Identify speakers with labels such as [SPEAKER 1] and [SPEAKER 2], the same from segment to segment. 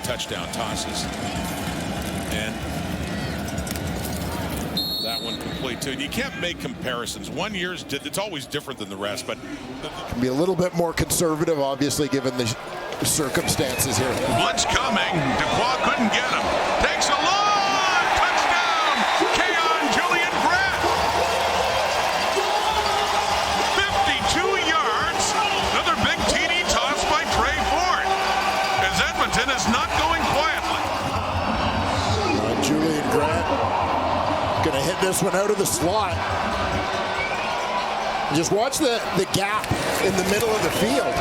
[SPEAKER 1] touchdown tosses. And that one complete too. You can't make comparisons. One year's, it's always different than the rest, but
[SPEAKER 2] can be a little bit more conservative, obviously, given the circumstances here.
[SPEAKER 3] Blitz coming. Dubois couldn't get him. Takes a long touchdown. Kaion Julien-Grant. 52 yards. Another big TD toss by Trey Ford. As Edmonton is not going quietly.
[SPEAKER 2] Julien-Grant going to hit this one out of the slot. Just watch the gap in the middle of the field.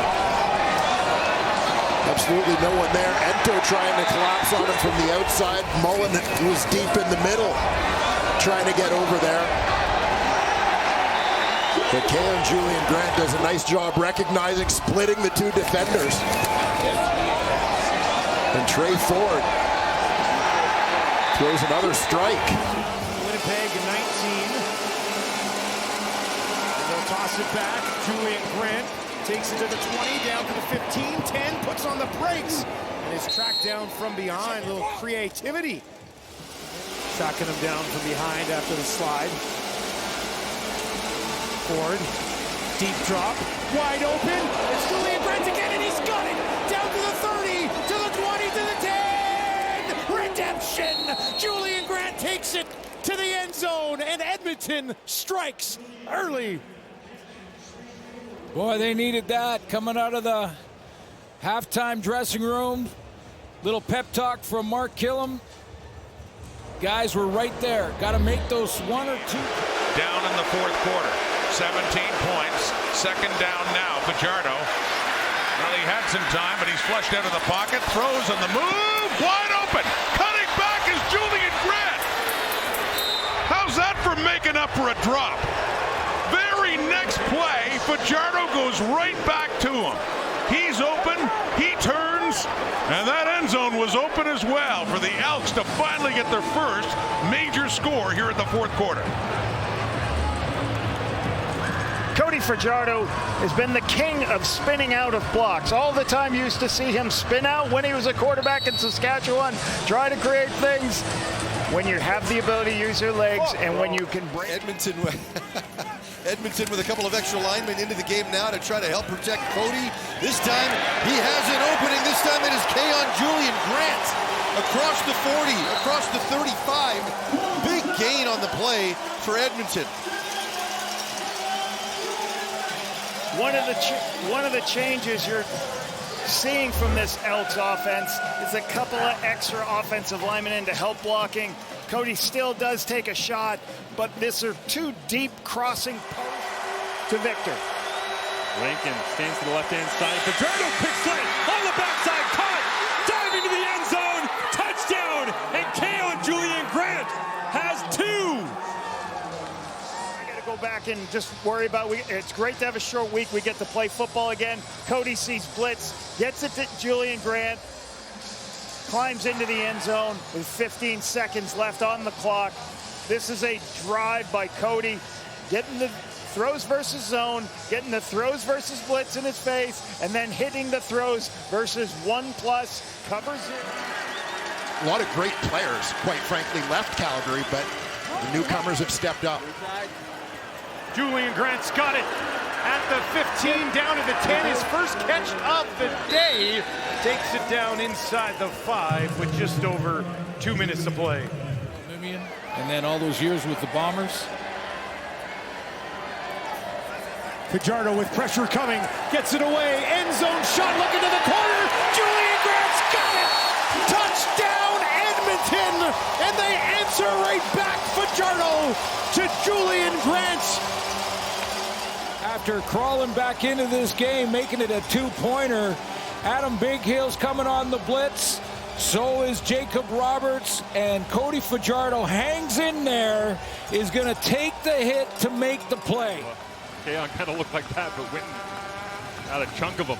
[SPEAKER 2] Absolutely no one there. Ento trying to collapse on him from the outside. Mullen was deep in the middle, trying to get over there. But Kaion Julien-Grant does a nice job recognizing, splitting the two defenders. And Trey Ford throws another strike.
[SPEAKER 4] Winnipeg 19. They'll toss it back. Julien-Grant takes it to the 20, down to the 15, 10, puts on the brakes, and is tracked down from behind. A little creativity. Tracking him down from behind after the slide. Ford, deep drop, wide open. It's Julien-Grant again, and he's got it. Down to the 30, to the 20, to the 10. Redemption. Julien-Grant takes it to the end zone, and Edmonton strikes early.
[SPEAKER 5] Boy, they needed that coming out of the halftime dressing room. Little pep talk from Mark Killam. Guys were right there. Got to make those one or two.
[SPEAKER 3] Down in the fourth quarter. 17 points. Second down now. Fajardo. Well, he had some time, but he's flushed out of the pocket. Throws on the move. Wide open. Cutting back is Julien-Grant. How's that for making up for a drop? Very next play, Fajardo goes right back to him. He's open, he turns, and that end zone was open as well for the Elks to finally get their first major score here in the fourth quarter.
[SPEAKER 6] Cody Fajardo has been the king of spinning out of blocks. All the time you used to see him spin out when he was a quarterback in Saskatchewan, try to create things. When you have the ability to use your legs and when you can break.
[SPEAKER 7] Edmonton with a couple of extra linemen into the game now to try to help protect Cody. This time he has an opening. This time it is Kaion Julien-Grant across the 40, across the 35. Big gain on the play for Edmonton.
[SPEAKER 6] One of the changes you're seeing from this Elks offense is a couple of extra offensive linemen into help blocking. Cody still does take a shot, but these are two deep crossing posts to Victor.
[SPEAKER 8] Rankin stands to the left-hand side. Fajardo picks it on the backside, caught, diving to the end zone, touchdown, and Kaion Julien-Grant has two.
[SPEAKER 6] I got to go back and just worry about, it's great to have a short week. We get to play football again. Cody sees blitz, gets it to Julien-Grant, climbs into the end zone with 15 seconds left on the clock. This is a drive by Cody, getting the throws versus zone, getting the throws versus blitz in his face, and then hitting the throws versus 1+, covers it.
[SPEAKER 2] A lot of great players, quite frankly, left Calgary, but the newcomers have stepped up.
[SPEAKER 4] Julien-Grant's got it at the 15, down to the 10. His first catch of the day takes it down inside the 5 with just over 2 minutes to play.
[SPEAKER 5] And then all those years with the Bombers.
[SPEAKER 4] Fajardo with pressure coming, gets it away, end zone shot, looking to the corner. Julien-Grant's got it. Touchdown Edmonton, and they answer right back. Fajardo to Julien-Grant.
[SPEAKER 5] After crawling back into this game, making it a two-pointer, Adam Bighill's coming on the blitz. So is Jacob Roberts, and Cody Fajardo hangs in there, is going to take the hit to make the play.
[SPEAKER 8] Kaion kind of looked like that, but Witten got a chunk of them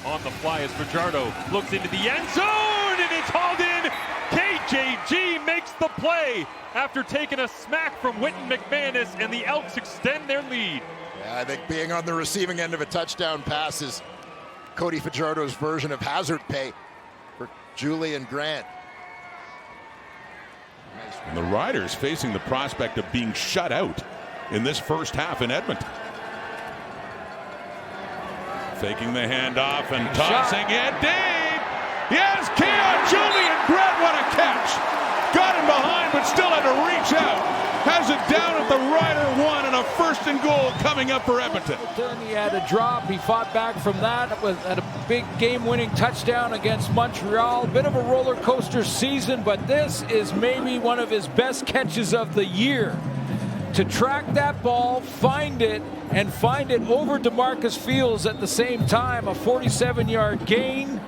[SPEAKER 8] on the fly as Fajardo looks into the end zone, and it's hauled in. KJG makes the play after taking a smack from Witten McManus, and the Elks extend their lead.
[SPEAKER 2] Yeah, I think being on the receiving end of a touchdown pass is Cody Fajardo's version of hazard pay for Julien-Grant.
[SPEAKER 1] And the Riders facing the prospect of being shut out in this first half in Edmonton. Faking the handoff and tossing it deep. Yes, Kaion Julien-Grant, what a catch. Got him behind, but still had to reach out. Has it down at the Rider 1 and a first and goal coming up for Edmonton.
[SPEAKER 5] He had a drop. He fought back from that. Had a big game-winning touchdown against Montreal. Bit of a roller coaster season, but this is maybe one of his best catches of the year. To track that ball, find it, and find it over DeMarcus Fields at the same time. A 47-yard gain.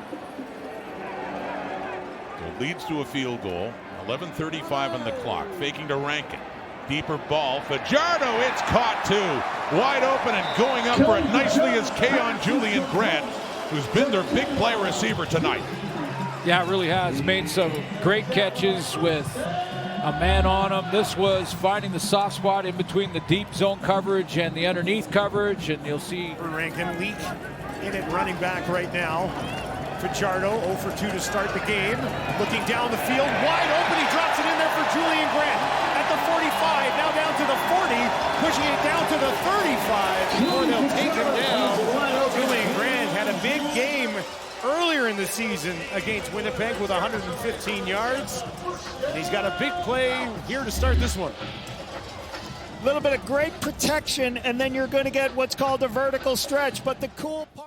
[SPEAKER 1] So leads to a field goal. 11:35 on the clock. Faking to Rankin. Deeper ball. Fajardo, it's caught too. Wide open and going up for it nicely is Kaion Julien-Grant, who's been their big play receiver tonight.
[SPEAKER 5] Yeah, it really has. Made some great catches with a man on him. This was finding the soft spot in between the deep zone coverage and the underneath coverage, and you'll see
[SPEAKER 4] Rankin leak in it, running back right now. Fajardo 0 for 2 to start the game. Looking down the field, wide open. He drops it in there for Julien-Grant at the 45. Now down to the 40, pushing it down to the 35 before they'll take him down. Julien-Grant had a big game earlier in the season against Winnipeg with 115 yards. And he's got a big play here to start this one.
[SPEAKER 6] A little bit of great protection, and then you're going to get what's called a vertical stretch. But the cool part